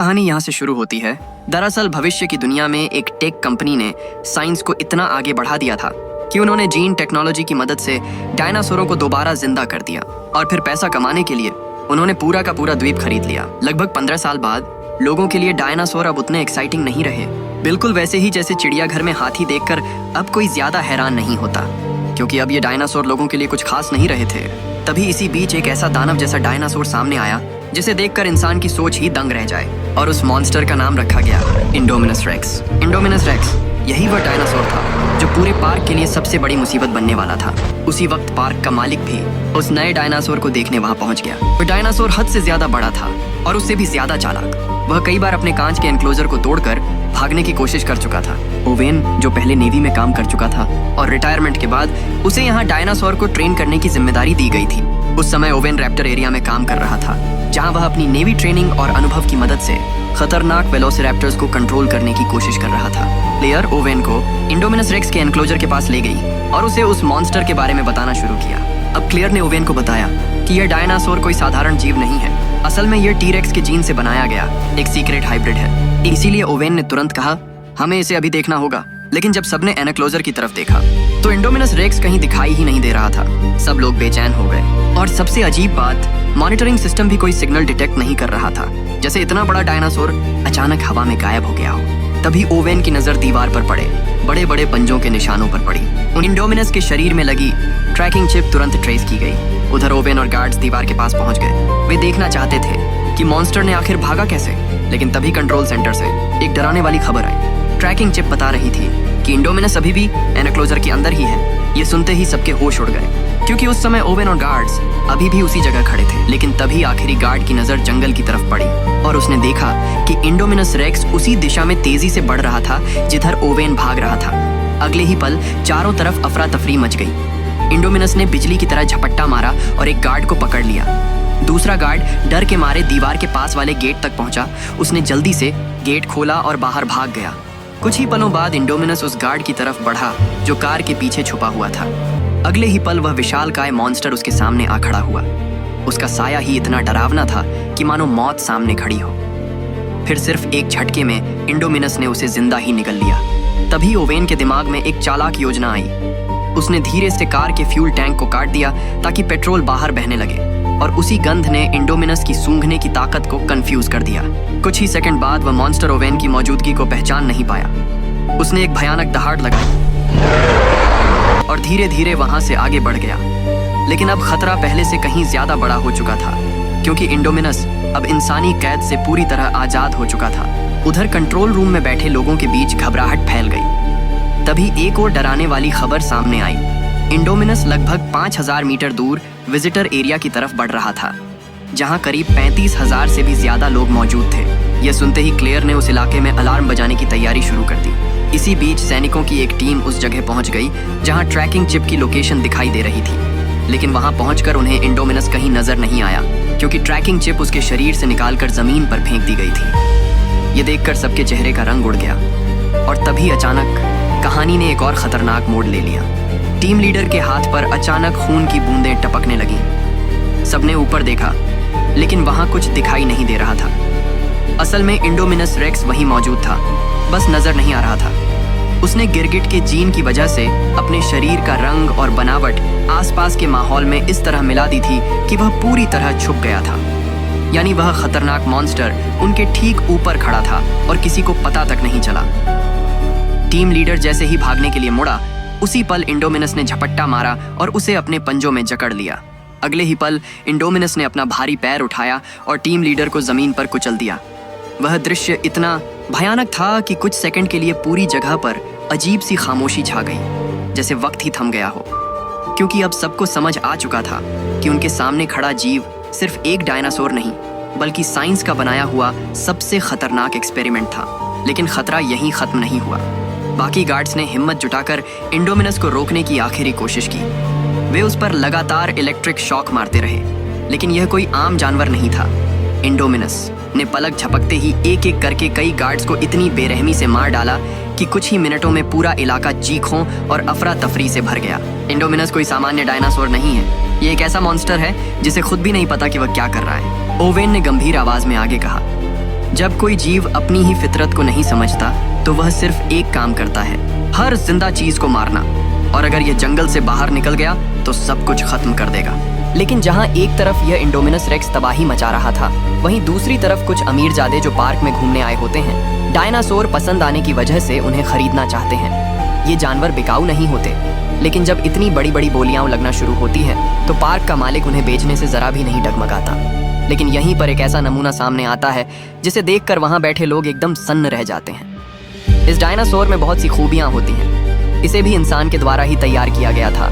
कहानी यहाँ से शुरू होती है। दरअसल भविष्य की दुनिया में एक टेक कंपनी ने साइंस को इतना आगे बढ़ा दिया था कि उन्होंने जीन टेक्नोलॉजी की मदद से डायनासोरों को दोबारा जिंदा कर दिया और फिर पैसा कमाने के लिए उन्होंने पूरा का पूरा द्वीप खरीद लिया। लगभग 15 साल बाद लोगों के लिए डायनासोर अब उतने एक्साइटिंग नहीं रहे। बिल्कुल वैसे ही जैसे चिड़ियाघर में हाथी देखकर अब कोई ज्यादा हैरान नहीं होता, क्योंकि अब ये डायनासोर लोगों के लिए कुछ खास नहीं रहे थे। तभी इसी बीच एक ऐसा दानव जैसा डायनासोर सामने आया जिसे देखकर इंसान की सोच ही दंग रह जाए, और उस मॉन्स्टर का नाम रखा गया इंडोमिनस रेक्स। इंडोमिनस रेक्स यही वह डायनासोर था जो पूरे पार्क के लिए सबसे बड़ी मुसीबत बनने वाला था। उसी वक्त पार्क का मालिक भी उस नए डायनासोर को देखने वहां पहुंच गया। वह डायनासोर हद से ज्यादा बड़ा था और उससे भी ज्यादा चालाक। वह कई बार अपने कांच के एनक्लोजर को तोड़कर भागने की कोशिश कर चुका था। ओवेन, जो पहले नेवी में काम कर चुका था और रिटायरमेंट के बाद उसे यहाँ डायनासोर को ट्रेन करने की जिम्मेदारी दी गई थी, उस समय ओवेन रैप्टर एरिया में काम कर रहा था, जहाँ वह अपनी नेवी ट्रेनिंग और अनुभव की मदद से खतरनाक वेलोसिरैप्टर्स को कंट्रोल करने की कोशिश कर रहा था। प्लेयर ओवेन को इंडोमिनस रेक्स के एनक्लोजर के पास ले गई और उसे उस मॉन्स्टर के बारे में बताना शुरू किया। अब क्लेयर ने ओवेन को बताया कि यह डायनासोर कोई साधारण जीव नहीं है। असल में यह टी-रेक्स के जीन से बनाया गया एक सीक्रेट हाइब्रिड है। इसीलिए ओवेन ने तुरंत कहा, हमें इसे अभी देखना होगा। लेकिन जब सबने एनक्लोजर की तरफ देखा तो इंडोमिनस रेक्स कहीं दिखाई ही नहीं दे रहा था। सब लोग बेचैन हो गए, और सबसे अजीब बात, मॉनिटरिंग सिस्टम भी कोई सिग्नल डिटेक्ट नहीं कर रहा था, जैसे इतना बड़ा डायनासोर अचानक हवा में गायब हो गया हो। तभी ओवेन की नजर दीवार पर पड़े बड़े बड़े पंजों के निशानों पर पड़ी। उन इंडोमिनस के शरीर में लगी ट्रैकिंग चिप तुरंत ट्रेस की गई। उधर ओवेन और गार्ड्स दीवार के पास पहुंच गए। वे देखना चाहते थे कि मॉन्स्टर ने आखिर भागा कैसे, लेकिन तभी कंट्रोल सेंटर से एक डराने वाली खबर आई। ट्रैकिंग चिप बता रही थी कि इंडोमिनस अभी भी एनक्लोजर के अंदर ही है। ये सुनते ही सबके होश उड़ गए, क्योंकि उस समय ओवेन और गार्ड्स अभी भी उसी जगह खड़े थे। लेकिन तभी आखिरी गार्ड की नजर जंगल की तरफ पड़ी और उसने देखा कि इंडोमिनस रेक्स उसी दिशा में तेजी से बढ़ रहा था जिधर ओवेन भाग रहा था। अगले ही पल चारों तरफ अफरा तफरी मच गई। इंडोमिनस ने बिजली की तरह झपट्टा मारा और एक गार्ड को पकड़ लिया। दूसरा गार्ड डर के मारे दीवार के पास वाले गेट तक पहुंचा। उसने जल्दी से गेट खोला और बाहर भाग गया। कुछ ही पलों बाद इंडोमिनस उस गार्ड की तरफ बढ़ा जो कार के पीछे छुपा हुआ था। अगले ही पल वह विशालकाय मॉन्स्टर उसके सामने आ खड़ा हुआ। उसका साया ही इतना डरावना था कि मानो मौत सामने खड़ी हो। फिर सिर्फ एक झटके में इंडोमिनस ने उसे जिंदा ही निगल लिया। तभी ओवेन के दिमाग में एक चालाक योजना आई। उसने धीरे से कार के फ्यूल टैंक को काट दिया ताकि पेट्रोल बाहर बहने लगे, और उसी गंध ने इंडोमिनस की सूंघने की ताकत को कंफ्यूज कर दिया। कुछ ही सेकंड बाद वह मॉन्स्टर ओवेन की मौजूदगी को पहचान नहीं पाया। उसने एक भयानक दहाड़ लगाई और धीरे धीरे वहां से आगे बढ़ गया। लेकिन अब खतरा पहले से कहीं ज्यादा बड़ा हो चुका था, क्योंकि इंडोमिनस अब इंसानी कैद से पूरी तरह आजाद हो चुका था। उधर कंट्रोल रूम में बैठे लोगों के बीच घबराहट फैल गई। तभी एक और डराने वाली खबर सामने आई। इंडोमिनस लगभग 5000 मीटर दूर विजिटर एरिया की तरफ बढ़ रहा था, जहां करीब 35,000 से भी ज्यादा लोग मौजूद थे। यह सुनते ही क्लेयर ने उस इलाके में अलार्म बजाने की तैयारी शुरू कर दी। इसी बीच सैनिकों की एक टीम उस जगह पहुंच गई जहां ट्रैकिंग चिप की लोकेशन दिखाई दे रही थी। लेकिन वहां पहुंचकर उन्हें इंडोमिनस कहीं नजर नहीं आया, क्योंकि ट्रैकिंग चिप उसके शरीर से निकालकर जमीन पर फेंक दी गई थी। ये देखकर सबके चेहरे का रंग उड़ गया, और तभी अचानक कहानी ने एक और खतरनाक मोड़ ले लिया। टीम लीडर के हाथ पर अचानक खून की बूंदें टपकने लगीं। सबने ऊपर देखा, लेकिन वहां कुछ दिखाई नहीं दे रहा था। असल में इंडोमिनस रेक्स वहीं मौजूद था, बस नजर नहीं आ रहा था। उसने गिरगिट के जीन की वजह से अपने शरीर का रंग और बनावट आसपास के माहौल में इस तरह मिला दी थी कि वह पूरी तरह छुप गया था। यानी वह खतरनाक मॉन्स्टर उनके ठीक ऊपर खड़ा था और किसी को पता तक नहीं चला। टीम लीडर जैसे ही भागने के लिए मुड़ा, उसी पल इंडोमिनस ने झपट्टा मारा और उसे अपने पंजों में जकड़ लिया। अगले ही पल इंडोमिनस ने अपना भारी पैर उठाया और टीम लीडर को जमीन पर कुचल दिया। वह दृश्य इतना भयानक था कि कुछ सेकंड के लिए पूरी जगह पर अजीब सी खामोशी छा गई, जैसे वक्त ही थम गया हो, क्योंकि अब सबको समझ आ चुका था कि उनके सामने खड़ा जीव सिर्फ एक डायनासोर नहीं, बल्कि साइंस का बनाया हुआ सबसे खतरनाक एक्सपेरिमेंट था। लेकिन खतरा यहीं खत्म नहीं हुआ। बाकी गार्ड्स ने हिम्मत जुटाकर इंडोमिनस को रोकने की आखिरी कोशिश की। वे उस पर लगातार इलेक्ट्रिक शॉक मारते रहे, लेकिन यह कोई आम जानवर नहीं था। इंडोमिनस ने पलक झपकते ही एक एक करके कई गार्ड्स को इतनी बेरहमी से मार डाला कि कुछ ही मिनटों में पूरा इलाका चीखों और अफरा तफरी से भर गया। इंडोमिनस कोई सामान्य डायनासोर नहीं है, ये एक ऐसा मॉन्स्टर है जिसे खुद भी नहीं पता कि वह क्या कर रहा है। ओवेन ने गंभीर आवाज में आगे कहा, जब कोई जीव अपनी ही फितरत को नहीं समझता तो वह सिर्फ एक काम करता है, हर जिंदा चीज को मारना। और अगर यह जंगल से बाहर निकल गया तो सब कुछ खत्म कर देगा। लेकिन जहां एक तरफ यह इंडोमिनस रेक्स तबाही मचा रहा था, वहीं दूसरी तरफ कुछ अमीरजादे जो पार्क में घूमने आए होते हैं, डायनासोर पसंद आने की वजह से उन्हें खरीदना चाहते हैं। ये जानवर बिकाऊ नहीं होते, लेकिन जब इतनी बड़ी बड़ी बोलियां लगना शुरू होती हैं तो पार्क का मालिक उन्हें बेचने से जरा भी नहीं डगमगाता। लेकिन यहीं पर एक ऐसा नमूना सामने आता है जिसे देखकर वहां बैठे लोग एकदम सन्न रह जाते हैं। इस डायनासोर में बहुत सी खूबियां होती हैं। इसे भी इंसान के द्वारा ही तैयार किया गया था,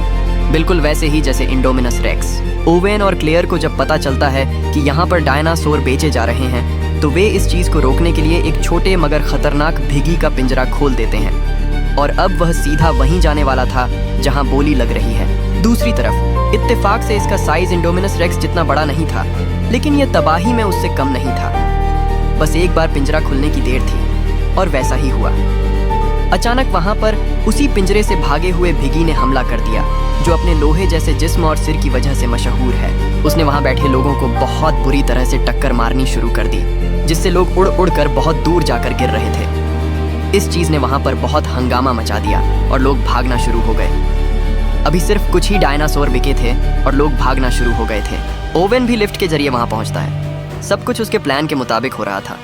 बिल्कुल वैसे ही जैसे इंडोमिनस रेक्स। ओवेन और क्लेयर को जब पता चलता है कि यहाँ पर डायनासोर बेचे जा रहे हैं तो वे इस चीज को रोकने के लिए एक छोटे मगर खतरनाक भिगी का पिंजरा खोल देते हैं। और अब वह सीधा वहीं जाने वाला था जहां बोली लग रही है। दूसरी तरफ इत्तेफाक से इसका साइज इंडोमिनस रेक्स जितना बड़ा नहीं था, लेकिन यह तबाही में उससे कम नहीं था। बस एक बार पिंजरा खुलने की देर थी और वैसा ही हुआ। अचानक वहां पर उसी पिंजरे से भागे हुए भिगी ने हमला कर दिया, जो अपने लोहे जैसे जिस्म और सिर की वजह से मशहूर है। उसने वहां बैठे लोगों को बहुत बुरी तरह से टक्कर मारनी शुरू कर दी, जिससे लोग उड़ उड़ कर बहुत दूर जाकर गिर रहे थे। इस चीज ने वहां पर बहुत हंगामा मचा दिया और लोग भागना शुरू हो गए। अभी सिर्फ कुछ ही डायनासोर बिके थे और लोग भागना शुरू हो गए थे। ओवेन भी लिफ्ट के जरिए वहां पहुंचता है। सब कुछ उसके प्लान के मुताबिक हो रहा था।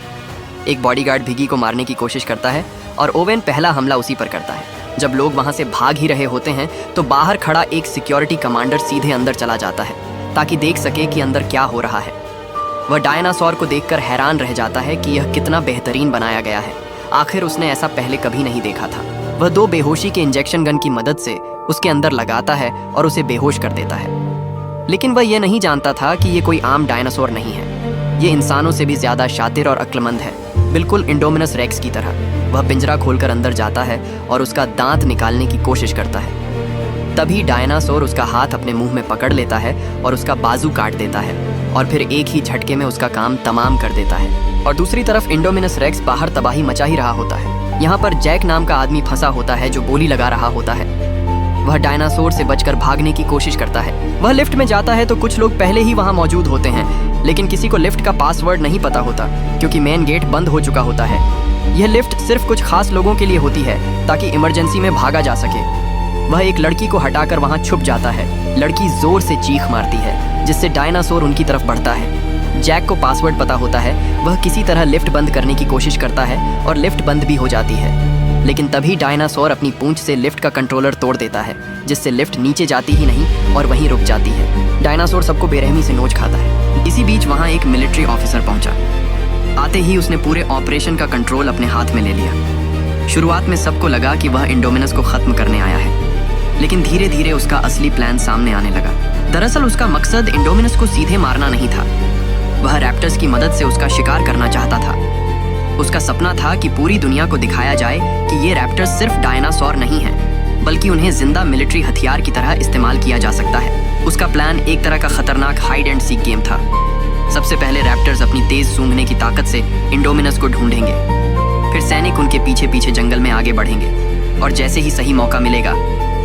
एक बॉडीगार्ड भिगी को मारने की कोशिश करता है और ओवेन पहला हमला उसी पर करता है। जब लोग वहां से भाग ही रहे होते हैं तो बाहर खड़ा एक सिक्योरिटी कमांडर सीधे अंदर चला जाता है ताकि देख सके कि अंदर क्या हो रहा है। वह डायनासोर को देखकर हैरान रह जाता है कि यह कितना बेहतरीन बनाया गया है। आखिर उसने ऐसा पहले कभी नहीं देखा था। वह 2 बेहोशी के इंजेक्शन गन की मदद से उसके अंदर लगाता है और उसे बेहोश कर देता है। लेकिन वह यह नहीं जानता था कि यह कोई आम डायनासोर नहीं है। ये इंसानों से भी ज्यादा शातिर और अक्लमंद है, बिल्कुल इंडोमिनस रेक्स की तरह। वह पिंजरा खोलकर अंदर जाता है और उसका दांत निकालने की कोशिश करता है। तभी डायनासोर उसका हाथ अपने मुंह में पकड़ लेता है और उसका बाजू काट देता है और फिर एक ही झटके में उसका काम तमाम कर देता है। और दूसरी तरफ इंडोमिनस रेक्स बाहर तबाही मचा ही रहा होता है। यहाँ पर जैक नाम का आदमी फंसा होता है जो बोली लगा रहा होता है। वह डायनासोर से बचकर भागने की कोशिश करता है। वह लिफ्ट में जाता है तो कुछ लोग पहले ही वहाँ मौजूद होते हैं, लेकिन किसी को लिफ्ट का पासवर्ड नहीं पता होता क्योंकि मेन गेट बंद हो चुका होता है। यह लिफ्ट सिर्फ कुछ खास लोगों के लिए होती है ताकि इमरजेंसी में भागा जा सके। वह एक लड़की को हटाकर वहाँ छुप जाता है। लड़की जोर से चीख मारती है, जिससे डायनासोर उनकी तरफ बढ़ता है। जैक को पासवर्ड पता होता है। वह किसी तरह लिफ्ट बंद करने की कोशिश करता है और लिफ्ट बंद भी हो जाती है। लेकिन तभी डायनासोर अपनी पूंछ से लिफ्ट का कंट्रोलर तोड़ देता है, जिससे लिफ्ट नीचे जाती ही नहीं और वहीं रुक जाती है। डायनासोर सबको बेरहमी से नोच खाता है। इसी बीच वहाँ एक मिलिट्री ऑफिसर पहुंचा। आते ही उसने पूरे ऑपरेशन का कंट्रोल अपने हाथ में ले लिया। शुरुआत में सबको लगा कि वह इंडोमिनस को खत्म करने आया है, लेकिन धीरे धीरे उसका असली प्लान सामने आने लगा। दरअसल उसका मकसद इंडोमिनस को सीधे मारना नहीं था। वह रैप्टर्स की मदद से उसका शिकार करना चाहता था। उसका सपना था कि पूरी दुनिया को दिखाया जाए कि ये रैप्टर्स सिर्फ डायनासोर नहीं हैं, बल्कि उन्हें जिंदा मिलिट्री हथियार की तरह इस्तेमाल किया जा सकता है। उसका प्लान एक तरह का खतरनाक हाइड एंड सीक गेम था। सबसे पहले रैप्टर्स अपनी तेज सूंघने की ताकत से इंडोमिनस को ढूंढेंगे। फिर सैनिक उनके पीछे पीछे जंगल में आगे बढ़ेंगे और जैसे ही सही मौका मिलेगा,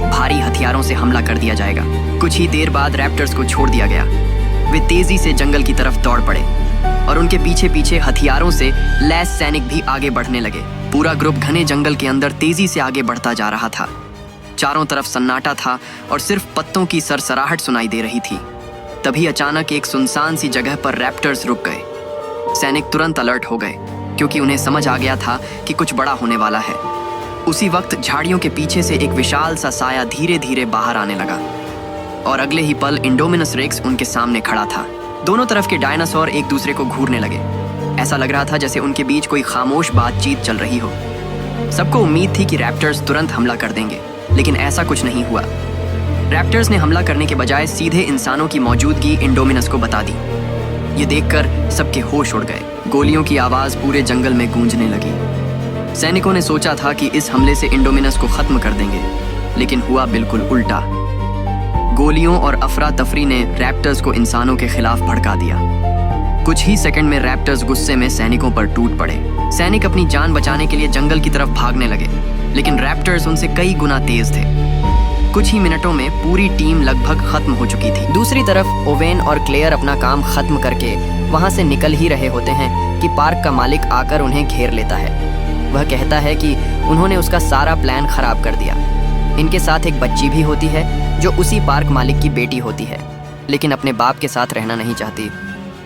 भारी हथियारों से हमला कर दिया जाएगा। कुछ ही देर बाद रैप्टर्स को छोड़ दिया गया। वे तेजी से जंगल की तरफ दौड़ पड़े और उनके पीछे पीछे हथियारों से लैस सैनिक भी आगे बढ़ने लगे। पूरा ग्रुप घने जंगल के अंदर तेजी से आगे बढ़ता जा रहा था। चारों तरफ सन्नाटा था और सिर्फ पत्तों की सरसराहट सुनाई दे रही थी। तभी अचानक एक सुनसान सी जगह पर रैप्टर्स रुक गए। सैनिक तुरंत अलर्ट हो गए क्योंकि उन्हें समझ आ गया था कि कुछ बड़ा होने वाला है। उसी वक्त झाड़ियों के पीछे से एक विशाल सा साया धीरे धीरे बाहर आने लगा और अगले ही पल इंडोमिनस रेक्स उनके सामने खड़ा था। दोनों तरफ के डायनासोर एक दूसरे को घूरने लगे। ऐसा लग रहा था जैसे उनके बीच कोई खामोश बातचीत चल रही हो। सबको उम्मीद थी कि रैप्टर्स तुरंत हमला कर देंगे, लेकिन ऐसा कुछ नहीं हुआ। रैप्टर्स ने हमला करने के बजाय सीधे इंसानों की मौजूदगी इंडोमिनस को बता दी। ये देखकर सबके होश उड़ गए। गोलियों की आवाज पूरे जंगल में गूंजने लगी। सैनिकों ने सोचा था कि इस हमले से इंडोमिनस को खत्म कर देंगे, लेकिन हुआ बिल्कुल उल्टा। गोलियों और अफरा तफरी ने रैप्टर्स को इंसानों के खिलाफ भड़का दिया। कुछ ही सेकंड में रैप्टर्स गुस्से में सैनिकों पर टूट पड़े। सैनिक अपनी जान बचाने के लिए जंगल की तरफ भागने लगे, लेकिन रैप्टर्स उनसे कई गुना तेज थे। कुछ ही मिनटों में पूरी टीम लगभग खत्म हो चुकी थी। दूसरी तरफ ओवेन और क्लेयर अपना काम खत्म करके वहां से निकल ही रहे होते हैं कि पार्क का मालिक आकर उन्हें घेर लेता है। वह कहता है कि उन्होंने उसका सारा प्लान खराब कर दिया। इनके साथ एक बच्ची भी होती है जो उसी पार्क मालिक की बेटी होती है, लेकिन अपने बाप के साथ रहना नहीं चाहती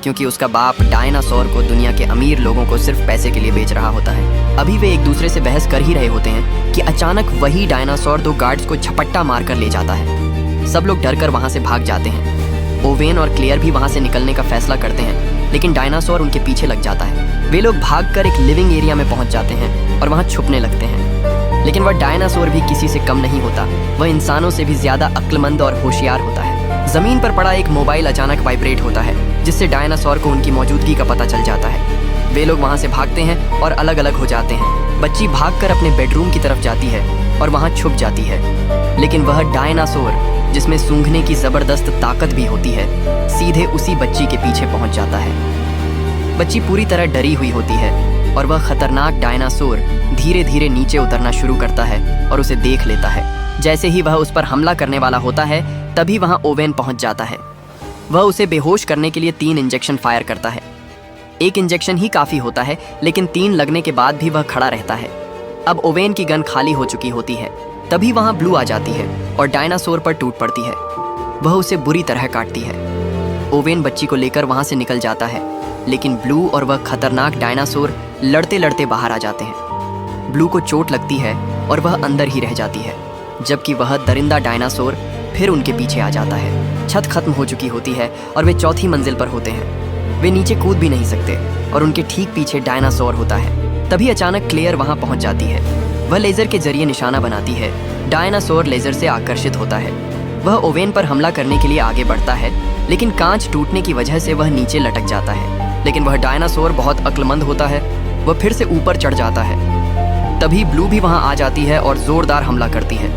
क्योंकि उसका बाप डायनासोर को दुनिया के अमीर लोगों को सिर्फ पैसे के लिए बेच रहा होता है। अभी वे एक दूसरे से बहस कर ही रहे होते हैं कि अचानक वही डायनासोर 2 गार्ड्स को झपट्टा मारकर ले जाता है। सब लोग डरकर वहां से भाग जाते हैं। ओवेन और क्लेयर भी वहां से निकलने का फैसला करते हैं, लेकिन डायनासोर उनके पीछे लग जाता है। वे लोग भागकर एक लिविंग एरिया में पहुंच जाते हैं और वहां छुपने लगते हैं। लेकिन वह डायनासोर भी किसी से कम नहीं होता। वह इंसानों से भी ज्यादा अक्लमंद और होशियार होता है। जमीन पर पड़ा एक मोबाइल अचानक वाइब्रेट होता है, जिससे डायनासोर को उनकी मौजूदगी का पता चल जाता है। वे लोग वहां से भागते हैं और अलग अलग हो जाते हैं। बच्ची भागकर अपने बेडरूम की तरफ जाती है और वहां छुप जाती है। लेकिन वह डायनासोर, जिसमें सूंघने की जबरदस्त ताकत भी होती है, सीधे उसी बच्ची के पीछे पहुंच जाता है। बच्ची पूरी तरह डरी हुई होती है और वह खतरनाक डायनासोर धीरे धीरे नीचे उतरना शुरू करता है और उसे देख लेता है। जैसे ही वह उस पर हमला करने वाला होता है, तभी वहां ओवेन पहुंच जाता है। वह उसे बेहोश करने के लिए 3 इंजेक्शन फायर करता है। एक इंजेक्शन ही काफी होता है, लेकिन 3 लगने के बाद भी वह खड़ा रहता है। अब ओवेन की गन खाली हो चुकी होती है। तभी वहां ब्लू आ जाती है और डायनासोर पर टूट पड़ती है। वह उसे बुरी तरह काटती है। ओवेन बच्ची को लेकर वहां से निकल जाता है, लेकिन ब्लू और वह खतरनाक डायनासोर लड़ते लड़ते बाहर आ जाते हैं। ब्लू को चोट लगती है और वह अंदर ही रह जाती है, जबकि वह दरिंदा डायनासोर फिर उनके पीछे आ जाता है। छत खत्म हो चुकी होती है और वे 4थी मंजिल पर होते हैं। वे नीचे कूद भी नहीं सकते और उनके ठीक पीछे डायनासोर होता है। तभी अचानक क्लेयर वहां पहुंच जाती है। वह लेजर के जरिए निशाना बनाती है। डायनासोर लेजर से आकर्षित होता है। वह ओवेन पर हमला करने के लिए आगे बढ़ता है, लेकिन कांच टूटने की वजह से वह नीचे लटक जाता है। लेकिन वह डायनासोर बहुत अक्लमंद होता है। वह फिर से ऊपर चढ़ जाता है। तभी ब्लू भी वहां आ जाती है और जोरदार हमला करती है।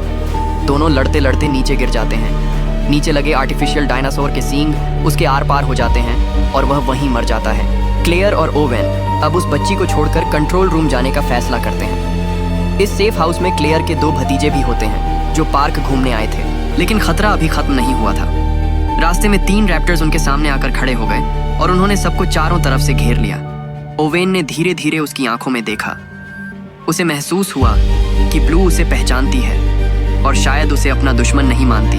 दोनों लड़ते लड़ते नीचे गिर जाते हैं। नीचे लगे आर्टिफिशियल डायनासोर के सींग उसके आर पार हो जाते हैं और वह वहीं मर जाता है। क्लेयर और ओवेन अब उस बच्ची को छोड़कर कंट्रोल रूम जाने का फैसला करते हैं। इस सेफ हाउस में क्लेयर के 2 भतीजे भी होते हैं जो पार्क घूमने आए थे, लेकिन खतरा अभी खत्म नहीं हुआ था। रास्ते में 3 रैप्टर्स उनके सामने आकर खड़े हो गए और उन्होंने सबको चारों तरफ से घेर लिया। ओवेन ने धीरे धीरे उसकी आंखों में देखा। उसे महसूस हुआ कि ब्लू उसे पहचानती है और शायद उसे अपना दुश्मन नहीं मानती।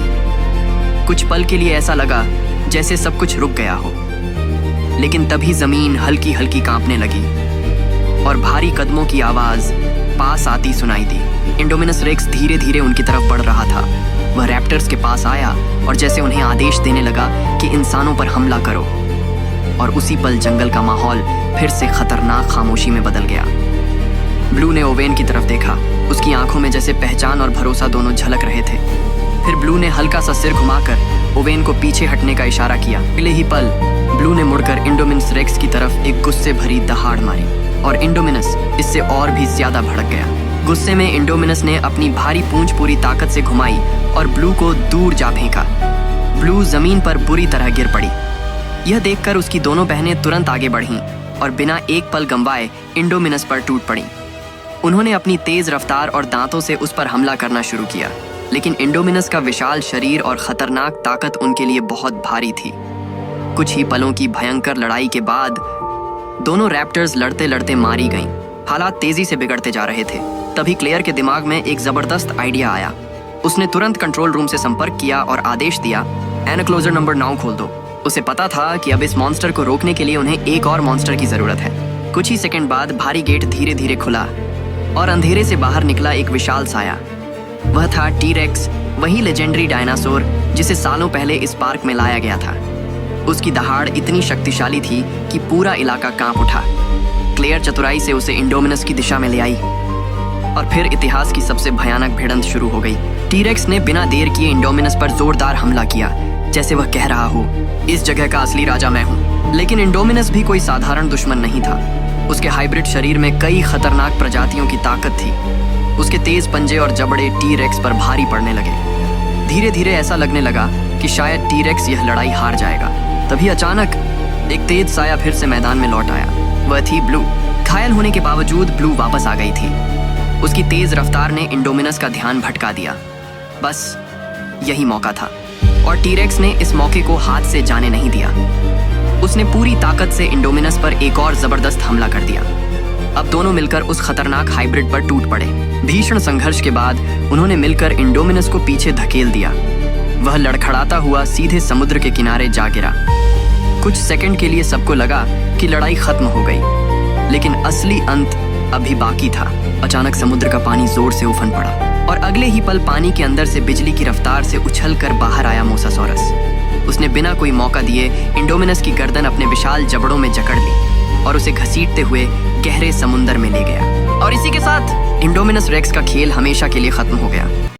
कुछ पल के लिए ऐसा लगा जैसे सब कुछ रुक गया हो, लेकिन तभी जमीन हल्की हल्की कांपने लगी और भारी कदमों की आवाज पास आती सुनाई दी। इंडोमिनस रेक्स धीरे धीरे उनकी तरफ बढ़ रहा था। वह रैप्टर्स के पास आया और जैसे उन्हें आदेश देने लगा कि इंसानों पर हमला करो, और उसी पल जंगल का माहौल फिर से खतरनाक खामोशी में बदल गया। ब्लू ने ओवेन की तरफ देखा। उसकी आंखों में जैसे पहचान और भरोसा दोनों झलक रहे थे। फिर ब्लू ने हल्का सा सिर घुमाकर ओवेन को पीछे हटने का इशारा किया। अगले ही पल ब्लू ने मुड़कर इंडोमिनस रेक्स की तरफ एक गुस्से भरी दहाड़ मारी और इंडोमिनस इससे और भी ज्यादा भड़क गया। गुस्से में इंडोमिनस ने अपनी भारी पूंछ पूरी ताकत से घुमाई और ब्लू को दूर जा फेंका। ब्लू जमीन पर बुरी तरह गिर पड़ी। यह देखकर उसकी दोनों बहनें तुरंत आगे बढ़ीं और बिना एक पल गंवाए इंडोमिनस पर टूट पड़ी। उन्होंने अपनी तेज रफ्तार और दांतों से उस पर हमला करना शुरू किया, लेकिन इंडोमिनस का विशाल शरीर और खतरनाक ताकत उनके लिए बहुत भारी थी। कुछ ही पलों की भयंकर लड़ाई के बाद दोनों रैप्टर्स लड़ते लड़ते मारी गईं। हालात तेजी से बिगड़ते जा रहे थे। तभी क्लेयर के दिमाग में एक जबरदस्त आइडिया आया। उसने तुरंत कंट्रोल रूम से संपर्क किया और आदेश दिया, एनक्लोजर नंबर 9 खोल दो। उसे पता था कि अब इस मॉन्स्टर को रोकने के लिए उन्हें एक और मॉन्स्टर की जरूरत है। कुछ ही सेकंड बाद भारी गेट धीरे धीरे खुला और अंधेरे से बाहर निकला एक विशाल साया। वह था टी-रेक्स, वही लेजेंडरी डायनासोर जिसे सालों पहले इस पार्क में लाया गया था। उसकी दहाड़ इतनी शक्तिशाली थी कि पूरा इलाका कांप उठा। क्लेयर चतुराई से उसे इंडोमिनस की दिशा में ले आई और फिर इतिहास की सबसे भयानक भिड़ंत शुरू हो गई। टी-रेक्स ने बिना देर किए इंडोमिनस पर जोरदार हमला किया, जैसे वह कह रहा हो, इस जगह का असली राजा मैं हूँ। लेकिन इंडोमिनस भी कोई साधारण दुश्मन नहीं था। उसके हाइब्रिड शरीर में कई खतरनाक प्रजातियों की ताकत थी। उसके तेज पंजे और जबड़े टी-रेक्स पर भारी पड़ने लगे। धीरे धीरे ऐसा लगने लगा कि शायद टी-रेक्स यह लड़ाई हार जाएगा। तभी अचानक एक तेज साया फिर से मैदान में लौट आया। वह थी ब्लू। घायल होने के बावजूद ब्लू वापस आ गई थी। उसकी तेज रफ्तार ने इंडोमिनस का ध्यान भटका दिया। बस यही मौका था और टीरेक्स ने इस मौके को हाथ से जाने नहीं दिया। उसने पूरी ताकत से इंडोमिनस पर एक और जबरदस्त हमला कर दिया। अब दोनों मिलकर उस खतरनाक हाइब्रिड पर टूट पड़े। भीषण संघर्ष के बाद उन्होंने मिलकर इंडोमिनस को पीछे धकेल दिया। वह लड़खड़ाता हुआ सीधे समुद्र के किनारे जा गिरा। कुछ सेकंड के लिए सबको लगा कि लड़ाई खत्म हो गई, लेकिन असली अंत अभी बाकी था। अचानक समुद्र का पानी जोर से उफन पड़ा और अगले ही पल पानी के अंदर से बिजली की रफ्तार से उछलकर बाहर आया मोसासॉरस। उसने बिना कोई मौका दिए इंडोमिनस की गर्दन अपने विशाल जबड़ों में जकड़ ली और उसे घसीटते हुए गहरे समुंदर में ले गया। और इसी के साथ इंडोमिनस रेक्स का खेल हमेशा के लिए खत्म हो गया।